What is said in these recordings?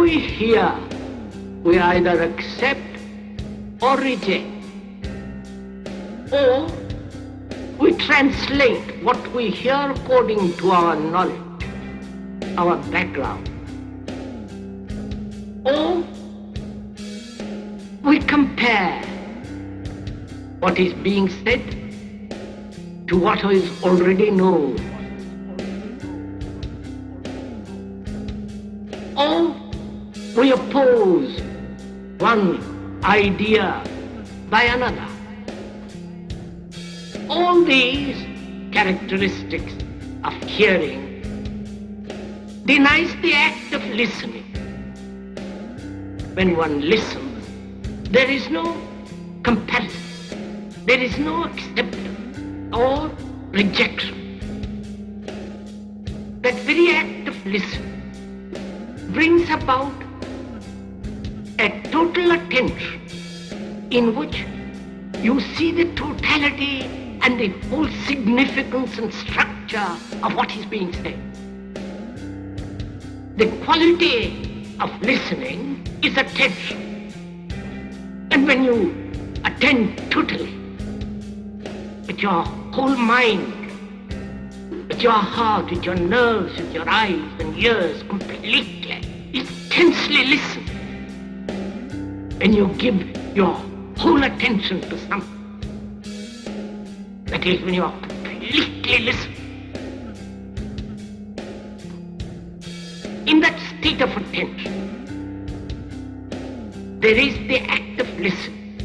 we hear, we either accept or reject, or we translate what we hear according to our knowledge, our background, or we compare what is being said to what is already known, or we oppose one idea by another. All these characteristics of hearing denies the act of listening. When one listens, there is no comparison, there is no acceptance or rejection. That very act of listening brings about a total attention in which you see the totality and the whole significance and structure of what is being said. The quality of listening is attention. And when you attend totally, with your whole mind, with your heart, with your nerves, with your eyes and ears completely, intensely listen, when you give your whole attention to something, that is when you are completely listening. In that state of attention, there is the act of listening.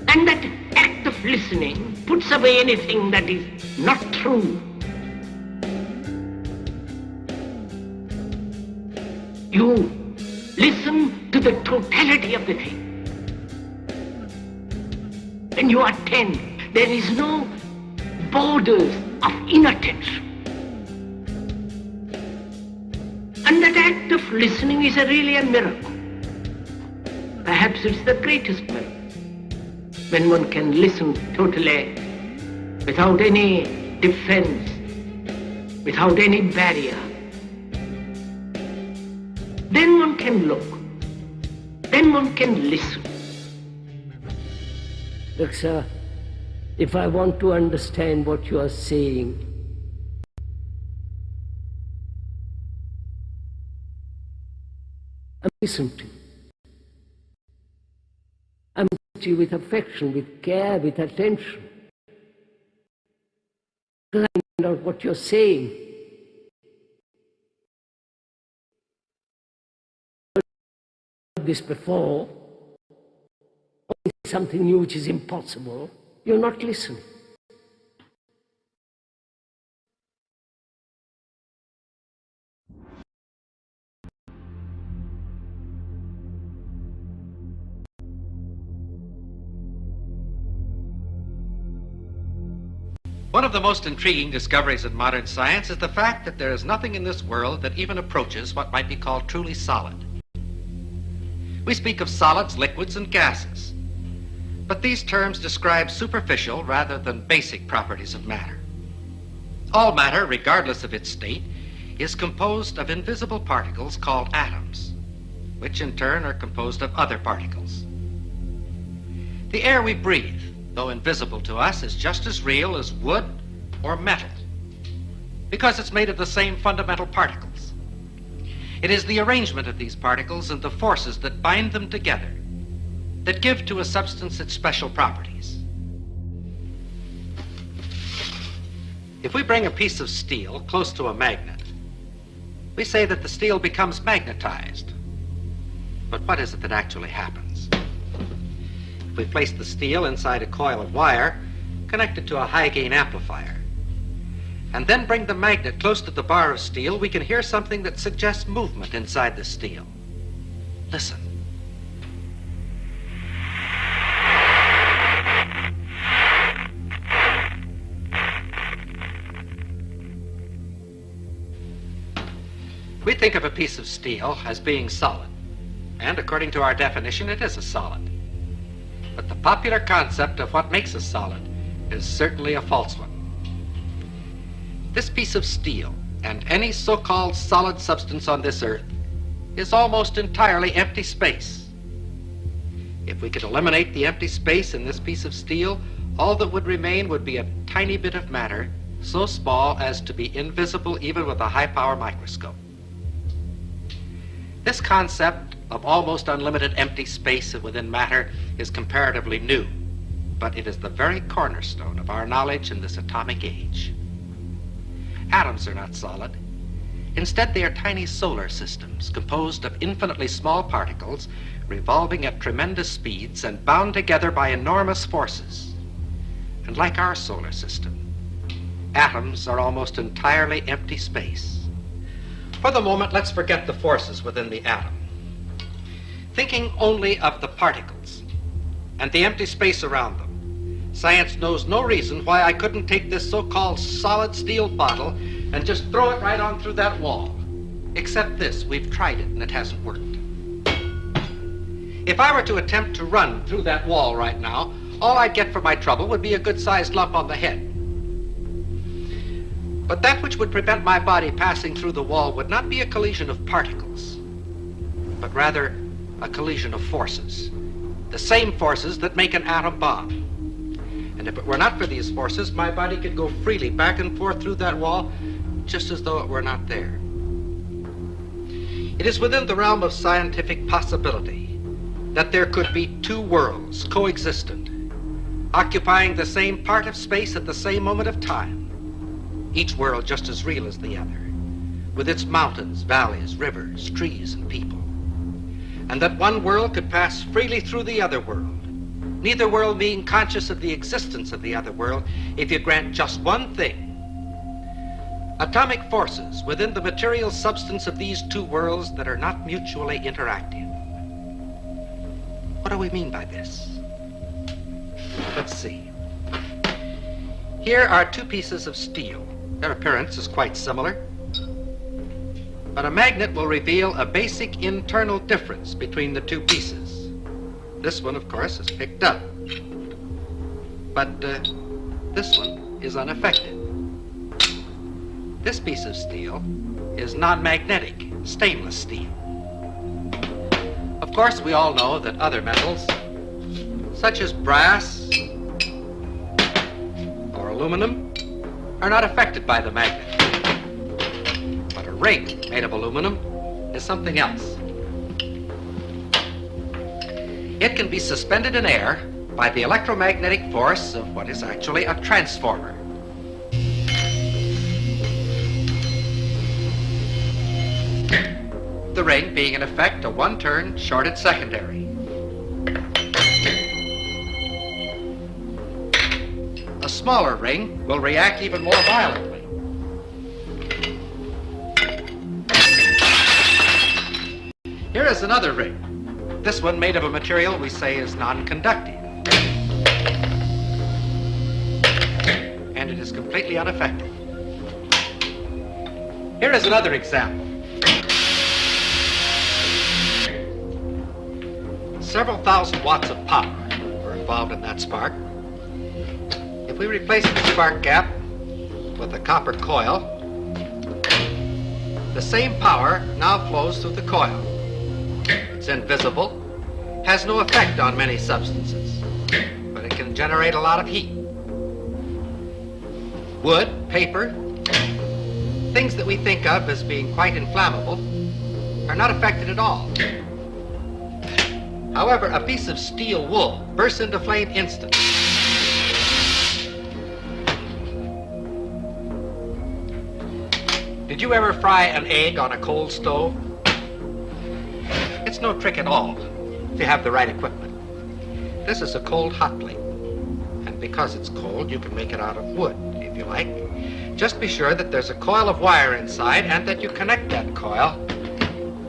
And that act of listening puts away anything that is not true. You listen to the totality of the thing. When you attend, there is no borders of inattention. And that act of listening is really a miracle. Perhaps it's the greatest miracle. When one can listen totally, without any defense, without any barrier. Then one can look. Then one can listen. Look, sir, if I want to understand what you are saying, I'm listening to you. I'm listening to you with affection, with care, with attention. Because I find out what you're saying. I've heard this before. Something new which is impossible, you're not listening. One of the most intriguing discoveries in modern science is the fact that there is nothing in this world that even approaches what might be called truly solid. We speak of solids, liquids, and gases. But these terms describe superficial rather than basic properties of matter. All matter, regardless of its state, is composed of invisible particles called atoms, which in turn are composed of other particles. The air we breathe, though invisible to us, is just as real as wood or metal, because it's made of the same fundamental particles. It is the arrangement of these particles and the forces that bind them together that give to a substance its special properties. If we bring a piece of steel close to a magnet, we say that the steel becomes magnetized. But what is it that actually happens? If we place the steel inside a coil of wire connected to a high-gain amplifier, and then bring the magnet close to the bar of steel, we can hear something that suggests movement inside the steel. Listen. We think of a piece of steel as being solid, and according to our definition, it is a solid. But the popular concept of what makes a solid is certainly a false one. This piece of steel And any so-called solid substance on this earth is almost entirely empty space. If we could eliminate the empty space in this piece of steel, all that would remain would be a tiny bit of matter, so small as to be invisible even with a high-power microscope. This concept of almost unlimited empty space within matter is comparatively new, but it is the very cornerstone of our knowledge in this atomic age. Atoms are not solid. Instead, they are tiny solar systems composed of infinitely small particles revolving at tremendous speeds and bound together by enormous forces. And like our solar system, atoms are almost entirely empty space. For the moment, let's forget the forces within the atom. Thinking only of the particles and the empty space around them, science knows no reason why I couldn't take this so-called solid steel bottle and just throw it right on through that wall. Except this, we've tried it and it hasn't worked. If I were to attempt to run through that wall right now, all I'd get for my trouble would be a good-sized lump on the head. But that which would prevent my body passing through the wall would not be a collision of particles, but rather a collision of forces, the same forces that make an atom bomb. And if it were not for these forces, my body could go freely back and forth through that wall, just as though it were not there. It is within the realm of scientific possibility that there could be two worlds coexistent, occupying the same part of space at the same moment of time, each world just as real as the other, with its mountains, valleys, rivers, trees, and people. And that one world could pass freely through the other world, neither world being conscious of the existence of the other world, if you grant just one thing. Atomic forces within the material substance of these two worlds that are not mutually interactive. What do we mean by this? Let's see. Here are two pieces of steel. Their appearance is quite similar, but a magnet will reveal a basic internal difference between the two pieces. This one, of course, is picked up, but this one is unaffected. This piece of steel is non-magnetic, stainless steel. Of course, we all know that other metals, such as brass or aluminum, are not affected by the magnet. But a ring made of aluminum is something else. It can be suspended in air by the electromagnetic force of what is actually a transformer. The ring being in effect a one-turn shorted secondary. A smaller ring will react even more violently. Here is another ring. This one made of a material we say is non-conductive. And it is completely unaffected. Here is another example. Several thousand watts of power were involved in that spark. If we replace the spark gap with a copper coil, the same power now flows through the coil. It's invisible, has no effect on many substances, but it can generate a lot of heat. Wood, paper, things that we think of as being quite inflammable are not affected at all. However, a piece of steel wool bursts into flame instantly. Did you ever fry an egg on a cold stove? It's no trick at all if you have the right equipment. This is a cold hot plate, and because it's cold, you can make it out of wood, if you like. Just be sure that there's a coil of wire inside and that you connect that coil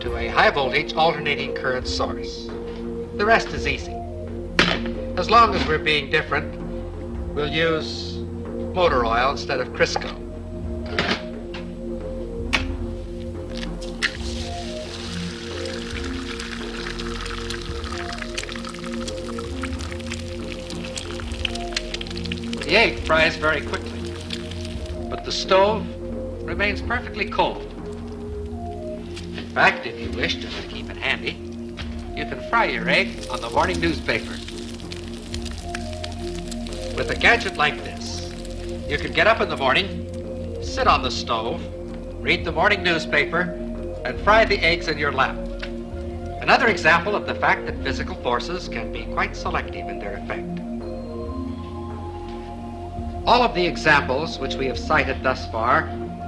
to a high voltage alternating current source. The rest is easy. As long as we're being different, we'll use motor oil instead of Crisco. The egg fries very quickly, but the stove remains perfectly cold. In fact, if you wish, just to keep it handy, you can fry your egg on the morning newspaper. With a gadget like this, you can get up in the morning, sit on the stove, read the morning newspaper, and fry the eggs in your lap. Another example of the fact that physical forces can be quite selective in their effect. All of the examples which we have cited thus far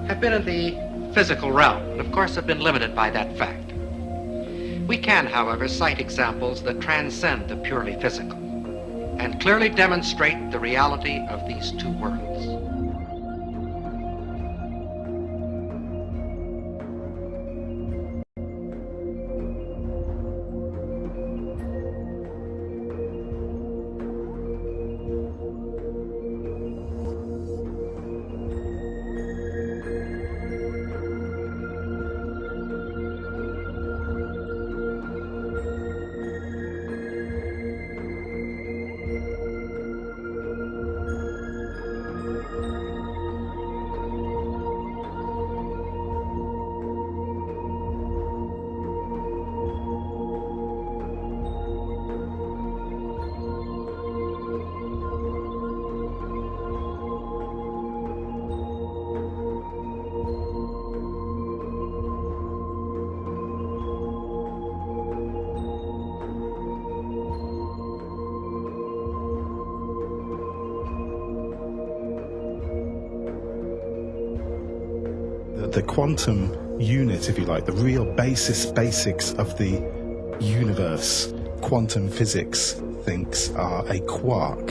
have been in the physical realm, and of course have been limited by that fact. We can, however, cite examples that transcend the purely physical and clearly demonstrate the reality of these two worlds. The quantum unit, if you like, the real basics of the universe, quantum physics thinks are a quark.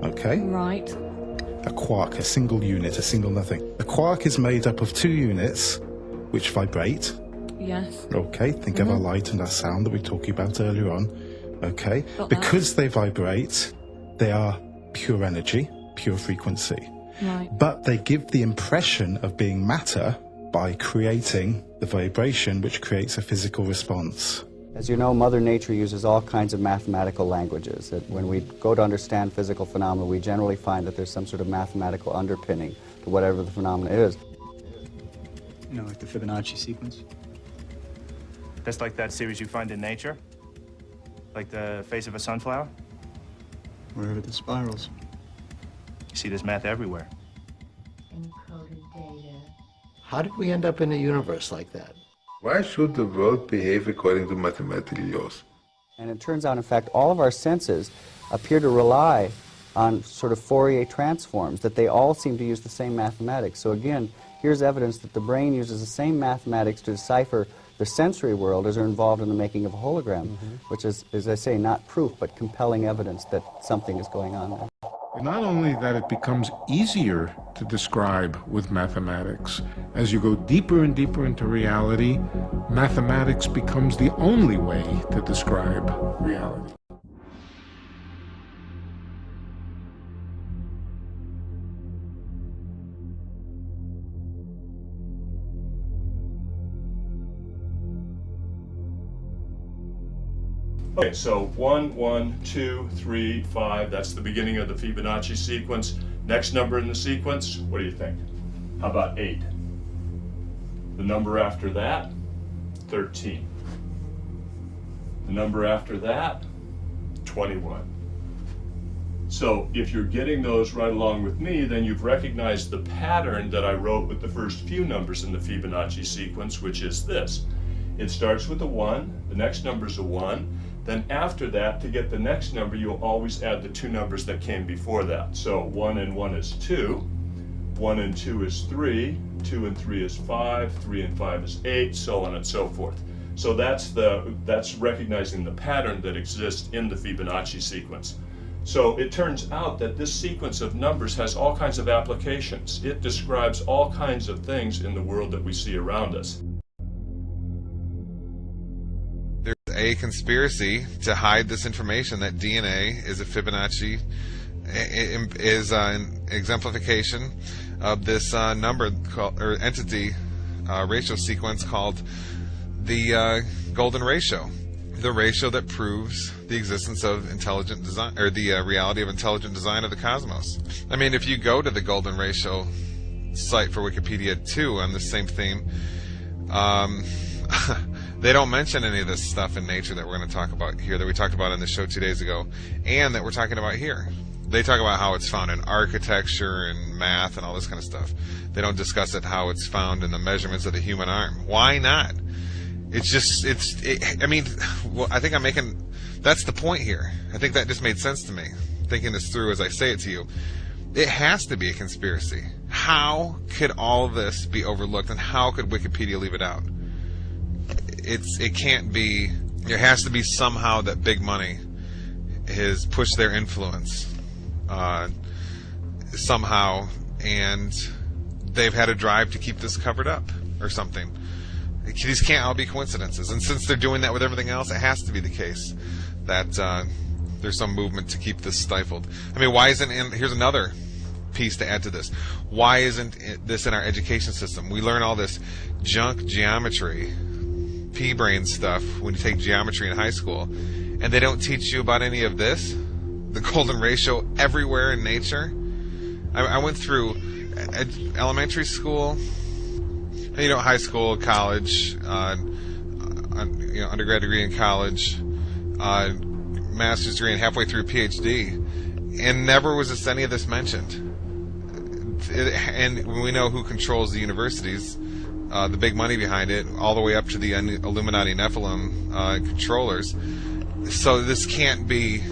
Okay? Right. A quark, a single unit, a single nothing. A quark is made up of two units which vibrate. Yes. Okay, think of our light and our sound that we were talking about earlier on. Okay? Got Because they vibrate, they are pure energy, pure frequency. Right. But they give the impression of being matter by creating the vibration which creates a physical response. As you know, Mother Nature uses all kinds of mathematical languages. That when we go to understand physical phenomena, we generally find that there's some sort of mathematical underpinning to whatever the phenomena is. You know, like the Fibonacci sequence? That's like that series you find in nature? Like the face of a sunflower? Wherever the spirals. You see this math everywhere. Encoded data. How did we end up in a universe like that? Why should the world behave according to mathematical laws? And it turns out, in fact, all of our senses appear to rely on sort of Fourier transforms, that they all seem to use the same mathematics. So again, here's evidence that the brain uses the same mathematics to decipher the sensory world as are involved in the making of a hologram, which is, as I say, not proof, but compelling evidence that something is going on there. Not only that it becomes easier to describe with mathematics, as you go deeper and deeper into reality, mathematics becomes the only way to describe reality. Okay, so 1, 1, 2, 3, 5, that's the beginning of the Fibonacci sequence. Next number in the sequence, what do you think? How about 8? The number after that, 13. The number after that, 21. So if you're getting those right along with me, then you've recognized the pattern that I wrote with the first few numbers in the Fibonacci sequence, which is this. It starts with a 1, the next number is a 1, then after that, to get the next number, you'll always add the two numbers that came before that. So 1 and 1 is 2, 1 and 2 is 3, 2 and 3 is 5, 3 and 5 is 8, so on and so forth. So that's recognizing the pattern that exists in the Fibonacci sequence. So it turns out that this sequence of numbers has all kinds of applications. It describes all kinds of things in the world that we see around us. A conspiracy to hide this information that DNA is a Fibonacci, is an exemplification of this number called, or entity ratio sequence called the golden ratio, the ratio that proves the existence of intelligent design, or the reality of intelligent design of the cosmos. I mean, if you go to the golden ratio site for Wikipedia too on the same theme. They don't mention any of this stuff in nature that we're going to talk about here, that we talked about on the show 2 days ago, and that we're talking about here. They talk about how it's found in architecture and math and all this kind of stuff. They don't discuss it how it's found in the measurements of the human arm. Why not? It's just, I mean, well, I think I'm making, that's the point here. I think that just made sense to me, thinking this through as I say it to you. It has to be a conspiracy. How could all this be overlooked, and how could Wikipedia leave it out? It can't be. There has to be somehow that big money has pushed their influence somehow, and they've had a drive to keep this covered up or something. These can't all be coincidences, and since they're doing that with everything else, it has to be the case that there's some movement to keep this stifled. I mean, why isn't? And here's another piece to add to this. Why isn't this in our education system? We learn all this junk geometry, pea-brain stuff when you take geometry in high school, and they don't teach you about any of this, the golden ratio everywhere in nature. I went through elementary school, high school, college, undergrad degree in college, master's degree, and halfway through PhD, and never was any of this mentioned. And we know who controls the universities, the big money behind it, all the way up to the Illuminati Nephilim controllers. So this can't be.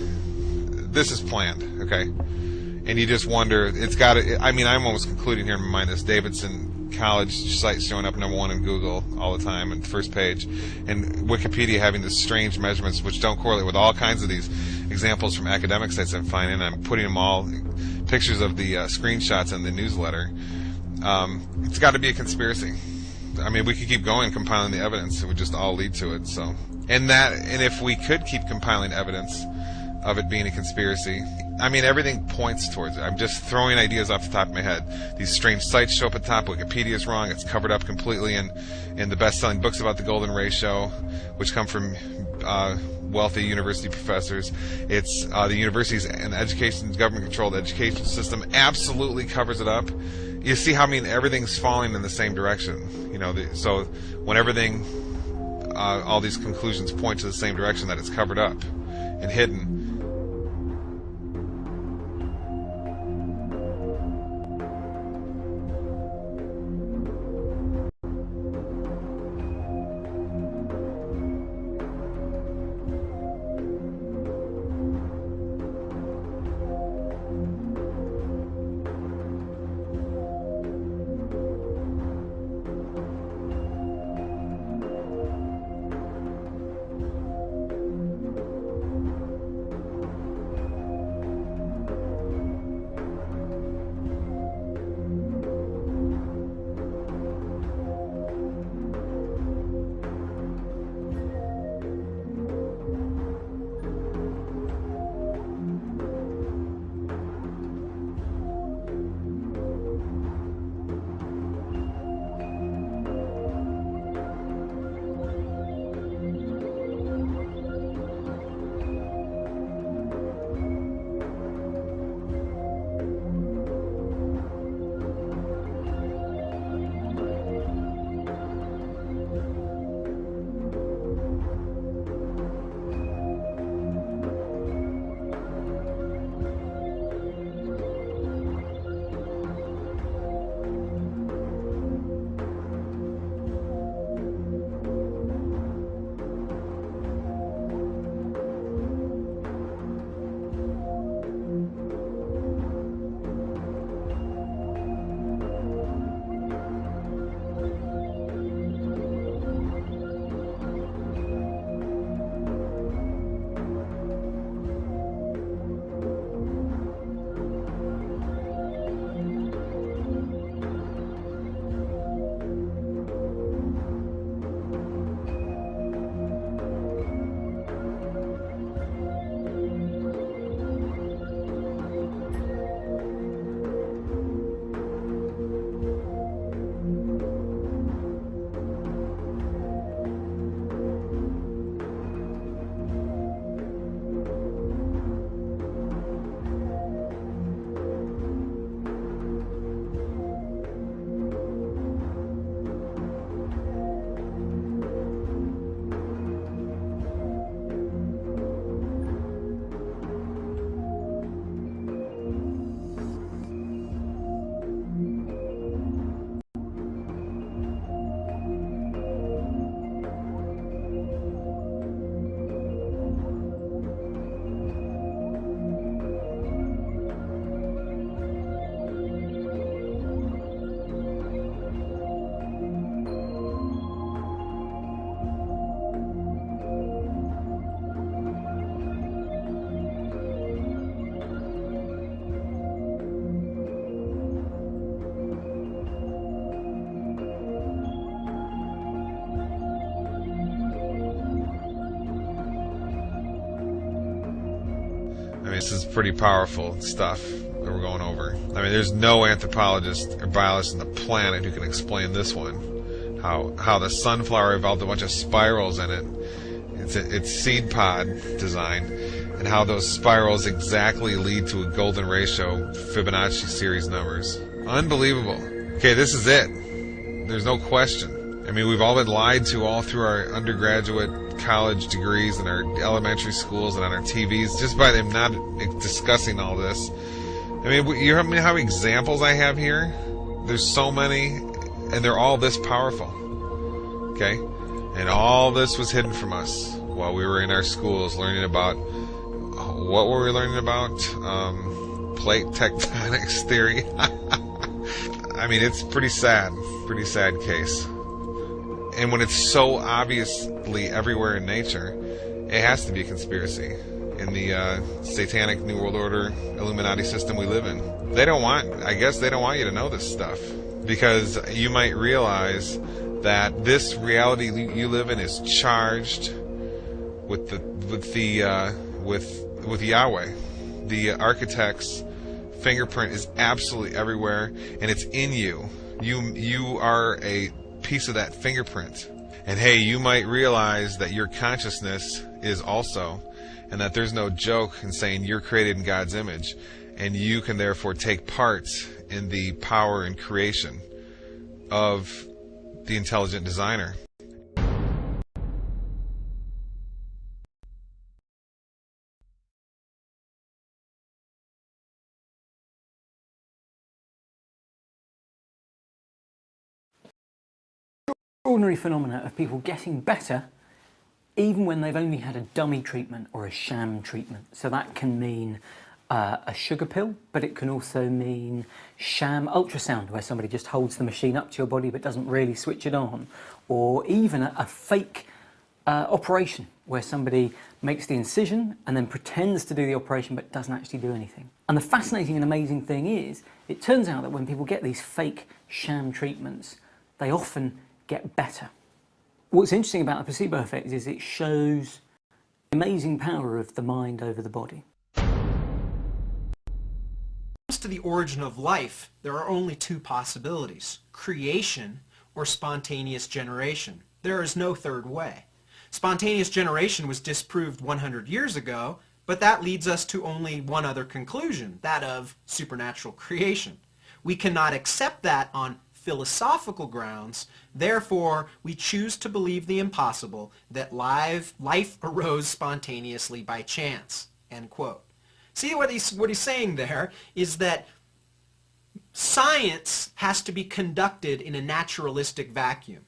This is planned, okay? And you just wonder. It's got to. I mean, I'm almost concluding here in my mind this Davidson College site showing up #1 in Google all the time, and first page, and Wikipedia having this strange measurements which don't correlate with all kinds of these examples from academic sites I'm finding. I'm putting them all, pictures of the screenshots in the newsletter. It's got to be a conspiracy. I mean, we could keep going compiling the evidence; it would just all lead to it. So, and if we could keep compiling evidence of it being a conspiracy, I mean, everything points towards it. I'm just throwing ideas off the top of my head. These strange sites show up at the top. Wikipedia is wrong. It's covered up completely in the best-selling books about the golden ratio, which come from wealthy university professors. It's the universities and the government-controlled education system absolutely covers it up. You see how, I mean, everything's falling in the same direction. So when everything, all these conclusions point to the same direction, that it's covered up and hidden. pretty powerful stuff that we're going over. I mean, there's no anthropologist or biologist on the planet who can explain this one. How the sunflower evolved a bunch of spirals in it. It's seed pod design, and how those spirals exactly lead to a golden ratio Fibonacci series numbers. Unbelievable. Okay, this is it. There's no question. I mean, we've all been lied to all through our undergraduate college degrees and our elementary schools and on our TVs just by them not discussing all this. I mean, you know how many examples I have here? There's so many, and they're all this powerful. Okay? And all this was hidden from us while we were in our schools learning about, what were we learning about? Plate tectonics theory. I mean, it's pretty sad case. And when it's so obviously everywhere in nature, it has to be a conspiracy in the satanic New World Order Illuminati system we live in. I guess they don't want you to know this stuff, because you might realize that this reality you live in is charged with Yahweh. The architect's fingerprint is absolutely everywhere, and it's in you. You are a piece of that fingerprint. And hey, you might realize that your consciousness is also, and that there's no joke in saying you're created in God's image, and you can therefore take part in the power and creation of the intelligent designer. Extraordinary phenomena of people getting better even when they've only had a dummy treatment or a sham treatment. So that can mean a sugar pill, but it can also mean sham ultrasound, where somebody just holds the machine up to your body but doesn't really switch it on, or even a fake operation where somebody makes the incision and then pretends to do the operation but doesn't actually do anything. And the fascinating and amazing thing is, it turns out that when people get these fake sham treatments, they often get better. What's interesting about the placebo effect is it shows the amazing power of the mind over the body. To the origin of life, there are only two possibilities: creation or spontaneous generation. There is no third way. Spontaneous generation was disproved 100 years ago, but that leads us to only one other conclusion, that of supernatural creation. We cannot accept that on philosophical grounds, therefore we choose to believe the impossible, that life arose spontaneously by chance. End quote. See, what he's saying there is that science has to be conducted in a naturalistic vacuum.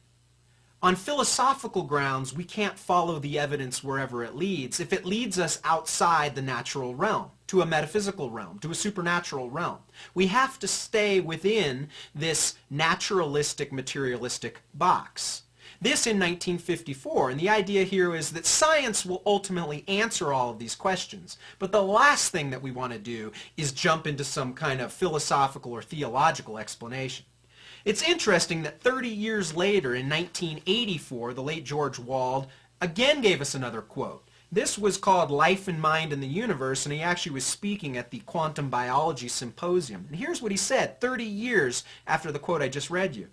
On philosophical grounds, we can't follow the evidence wherever it leads if it leads us outside the natural realm, to a metaphysical realm, to a supernatural realm. We have to stay within this naturalistic, materialistic box. This in 1954, and the idea here is that science will ultimately answer all of these questions, but the last thing that we want to do is jump into some kind of philosophical or theological explanation. It's interesting that 30 years later, in 1984, the late George Wald again gave us another quote. This was called Life and Mind in the Universe, and he actually was speaking at the Quantum Biology Symposium. And here's what he said 30 years after the quote I just read you.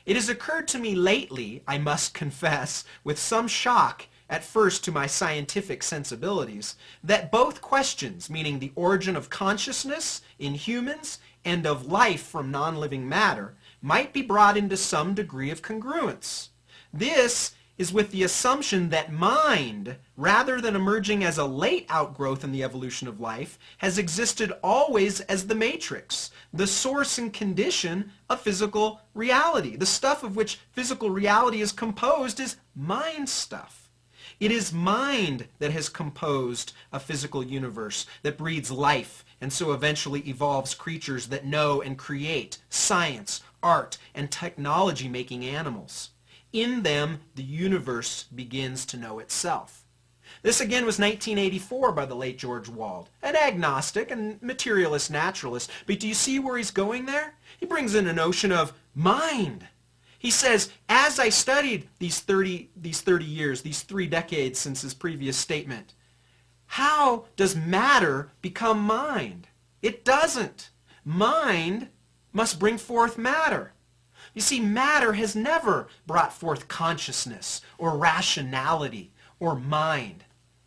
"It has occurred to me lately, I must confess, with some shock at first to my scientific sensibilities, that both questions, meaning the origin of consciousness in humans and of life from non-living matter, might be brought into some degree of congruence. This is with the assumption that mind, rather than emerging as a late outgrowth in the evolution of life, has existed always as the matrix, the source and condition of physical reality. The stuff of which physical reality is composed is mind stuff. It is mind that has composed a physical universe that breeds life and so eventually evolves creatures that know and create science, art, and technology-making animals. In them, the universe begins to know itself." This again was 1984 by the late George Wald, an agnostic and materialist naturalist. But do you see where he's going there? He brings in a notion of mind. He says, as I studied these 30 years, these 3 decades since his previous statement, How does matter become mind? It doesn't. Mind must bring forth matter. You see, matter has never brought forth consciousness or rationality or mind.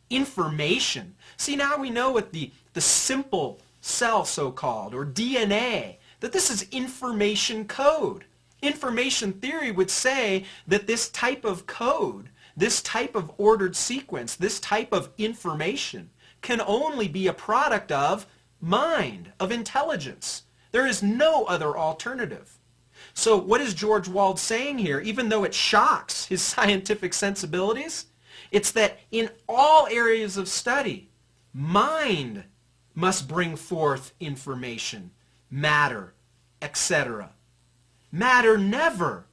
Information. See, now we know with the simple cell, so-called, or DNA, that this is information code. Information theory would say that this type of code, this type of ordered sequence, this type of information can only be a product of mind, of intelligence. There is no other alternative. So what is George Wald saying here, even though it shocks his scientific sensibilities? It's that in all areas of study, mind must bring forth information, matter, etc. Matter never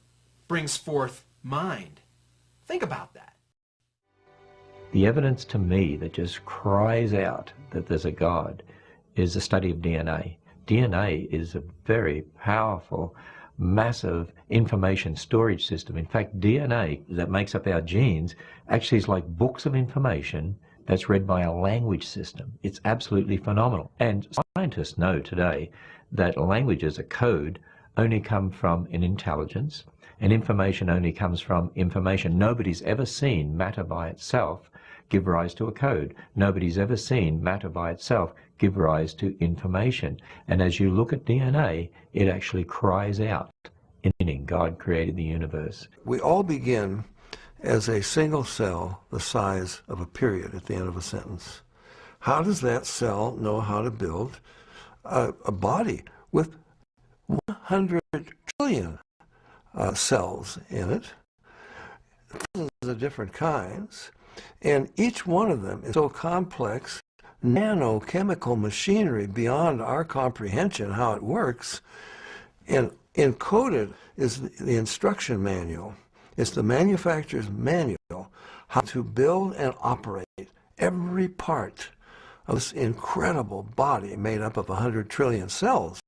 brings forth mind. Think about that. The evidence to me that just cries out that there's a God is the study of DNA. DNA is a very powerful, massive information storage system. In fact, DNA that makes up our genes actually is like books of information that's read by a language system. It's absolutely phenomenal. And scientists know today that languages, a code, only come from an intelligence, and information only comes from information. Nobody's ever seen matter by itself give rise to a code. Nobody's ever seen matter by itself give rise to information. And as you look at DNA, it actually cries out, meaning God created the universe. We all begin as a single cell the size of a period at the end of a sentence. How does that cell know how to build a body with 100 trillion cells in it, thousands of different kinds, and each one of them is so complex, nanochemical machinery beyond our comprehension how it works, and encoded is the instruction manual. It's the manufacturer's manual how to build and operate every part of this incredible body made up of 100 trillion cells.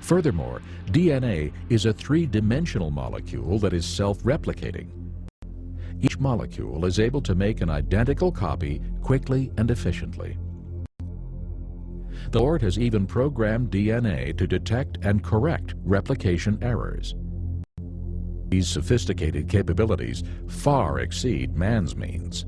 Furthermore, DNA is a three-dimensional molecule that is self-replicating. Each molecule is able to make an identical copy quickly and efficiently. The Lord has even programmed DNA to detect and correct replication errors. These sophisticated capabilities far exceed man's means.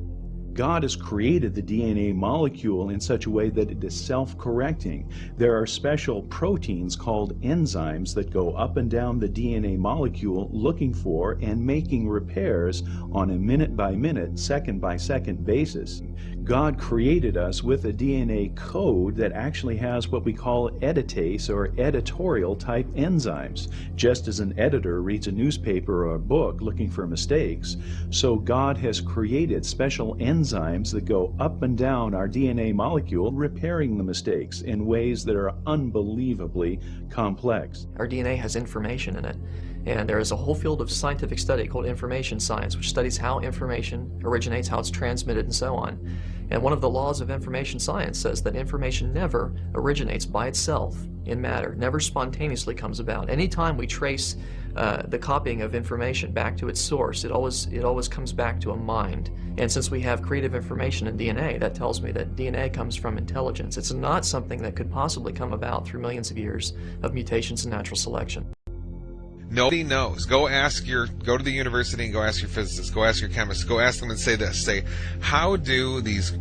God has created the DNA molecule in such a way that it is self-correcting. There are special proteins called enzymes that go up and down the DNA molecule looking for and making repairs on a minute-by-minute, second-by-second basis. God created us with a DNA code that actually has what we call editase or editorial type enzymes. Just as an editor reads a newspaper or a book looking for mistakes, so God has created special enzymes that go up and down our DNA molecule, repairing the mistakes in ways that are unbelievably complex. Our DNA has information in it, and there is a whole field of scientific study called information science, which studies how information originates, how it's transmitted, and so on. And one of the laws of information science says that information never originates by itself in matter, never spontaneously comes about. Anytime we trace the copying of information back to its source, it always comes back to a mind. And since we have creative information in DNA, that tells me that DNA comes from intelligence. It's not something that could possibly come about through millions of years of mutations and natural selection. Nobody knows. Go to the university and go ask your physicists, go ask your chemists, go ask them and say this. Say, how do these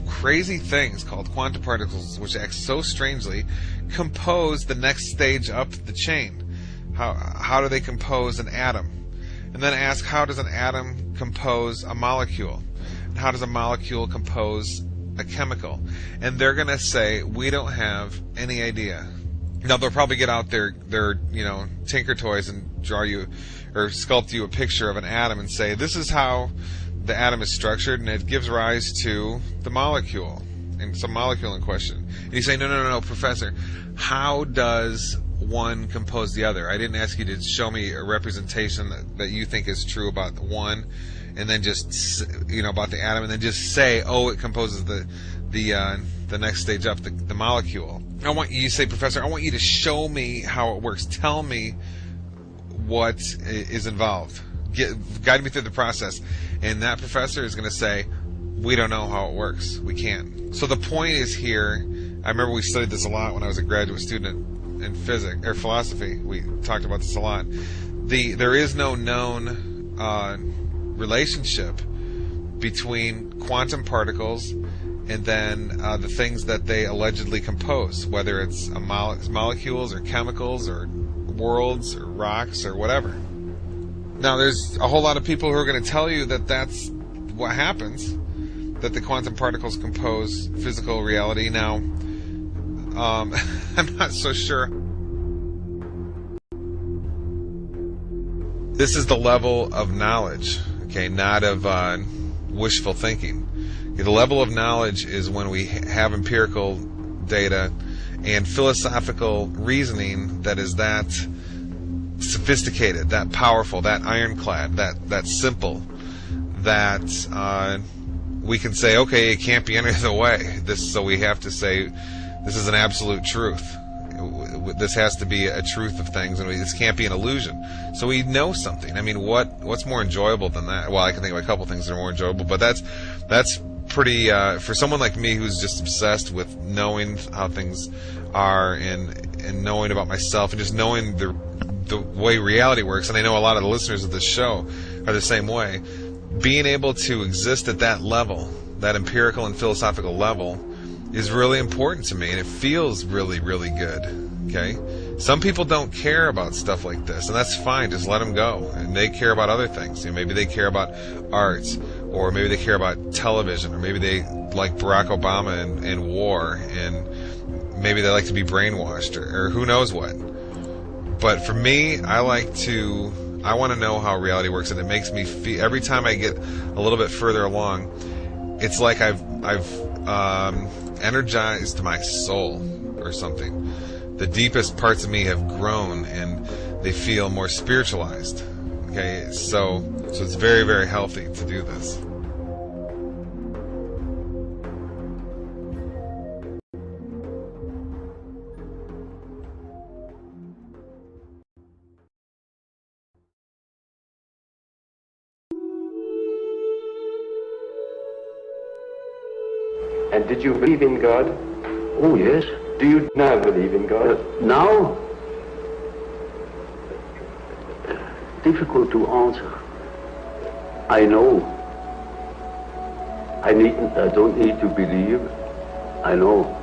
crazy things called quantum particles, which act so strangely, compose the next stage up the chain? How do they compose an atom? And then ask, how does an atom compose a molecule? And how does a molecule compose a chemical? And they're going to say, we don't have any idea. Now they'll probably get out their tinker toys and draw you or sculpt you a picture of an atom and say, this is how the atom is structured, and it gives rise to the molecule, and some molecule in question. And you say, no, Professor, how does one compose the other? I didn't ask you to show me a representation that you think is true about the one, and then just about the atom, and then just say, oh, it composes the next stage up, the molecule. I want you to say, Professor, I want you to show me how it works. Tell me what is involved. Guide me through the process. And that professor is going to say, we don't know how it works. We can't. So the point is here, I remember we studied this a lot when I was a graduate student in physics or philosophy. We talked about this a lot. There is no known relationship between quantum particles and then the things that they allegedly compose, whether it's molecules or chemicals or worlds or rocks or whatever. Now, there's a whole lot of people who are going to tell you that that's what happens, that the quantum particles compose physical reality. Now, I'm not so sure. This is the level of knowledge, okay, not of wishful thinking. Okay, the level of knowledge is when we have empirical data and philosophical reasoning that is that sophisticated, that powerful, that ironclad, that simple, that we can say, okay, it can't be any other way. So we have to say this is an absolute truth. This has to be a truth of things, and this can't be an illusion. So we know something. I mean, what's more enjoyable than that? Well, I can think of a couple things that are more enjoyable, but that's pretty for someone like me who's just obsessed with knowing how things are and knowing about myself and just knowing the way reality works. And I know a lot of the listeners of this show are the same way. Being able to exist at that level, that empirical and philosophical level, is really important to me, and it feels really, really good. Okay? Some people don't care about stuff like this, and that's fine. Just let them go. And they care about other things. You know, maybe they care about arts, or maybe they care about television, or maybe they like Barack Obama and war, and maybe they like to be brainwashed, or who knows what. But for me, I want to know how reality works, and it makes me feel, every time I get a little bit further along, it's like I've energized my soul or something. The deepest parts of me have grown and they feel more spiritualized. Okay, so it's very, very healthy to do this. And did you believe in God? Oh, yes. Do you now believe in God? Now? Difficult to answer. I know. I don't need to believe. I know.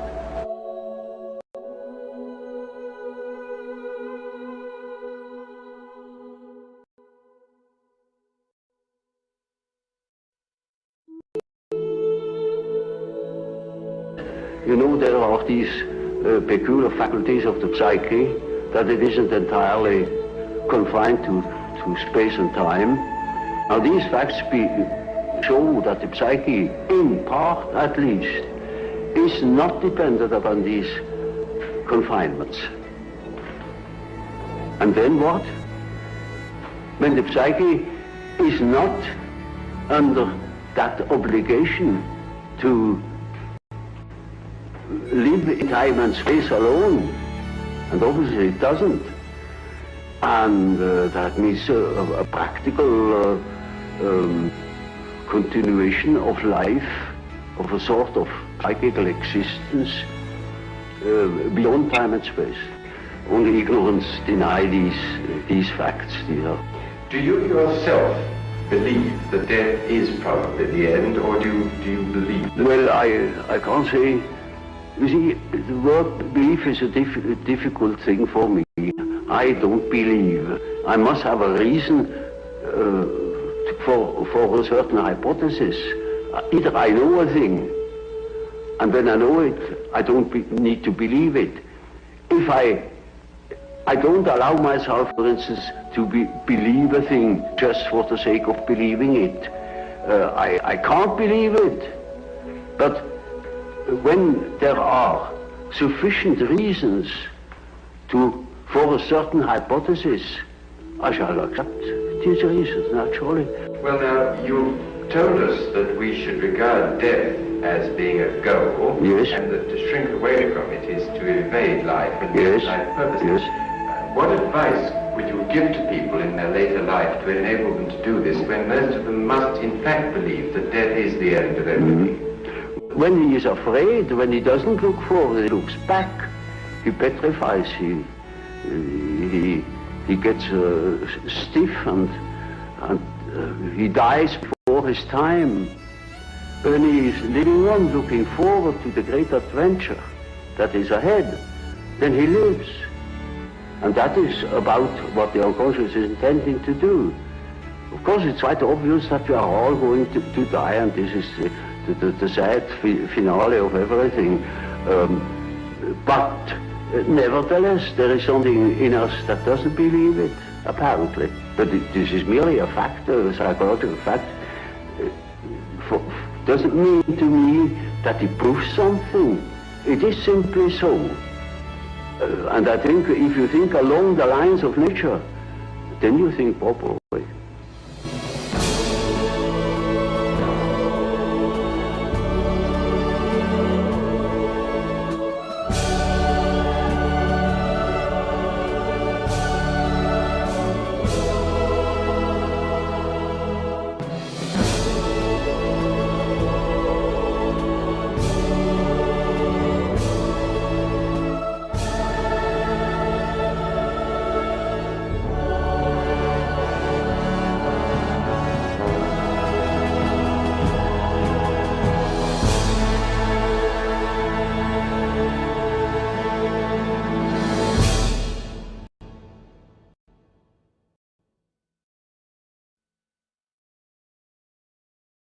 You know, there are these peculiar faculties of the psyche, that it isn't entirely confined to space and time. Now, these facts show that the psyche, in part at least, is not dependent upon these confinements. And then what? When the psyche is not under that obligation to live in time and space alone, and obviously it doesn't. And that means a practical continuation of life, of a sort of psychical existence beyond time and space. Only ignorance deny these facts. Do you yourself believe that death is probably the end, or do you believe that? Well, I can't say. You see, the word belief is a difficult thing for me. I don't believe. I must have a reason for a certain hypothesis. Either I know a thing, and when I know it, I don't need to believe it. If I don't allow myself, for instance, to believe a thing just for the sake of believing it. I can't believe it. But when there are sufficient reasons for a certain hypothesis, I shall accept these reasons, naturally. Well, now, you told us that we should regard death as being a goal, yes, and that to shrink away from it is to evade life and yes, life purposes. Yes. What advice which you give to people in their later life to enable them to do this, when most of them must in fact believe that death is the end of everything? When he is afraid, when he doesn't look forward, he looks back, he petrifies, he gets stiff and he dies before his time. When he is living on, looking forward to the great adventure that is ahead, then he lives. And that is about what the unconscious is intending to do. Of course, it's quite obvious that we are all going to die, and this is the sad finale of everything. But nevertheless, there is something in us that doesn't believe it, apparently. But this is merely a fact, a psychological fact. Doesn't mean to me that it proves something. It is simply so. And I think if you think along the lines of nature, then you think properly.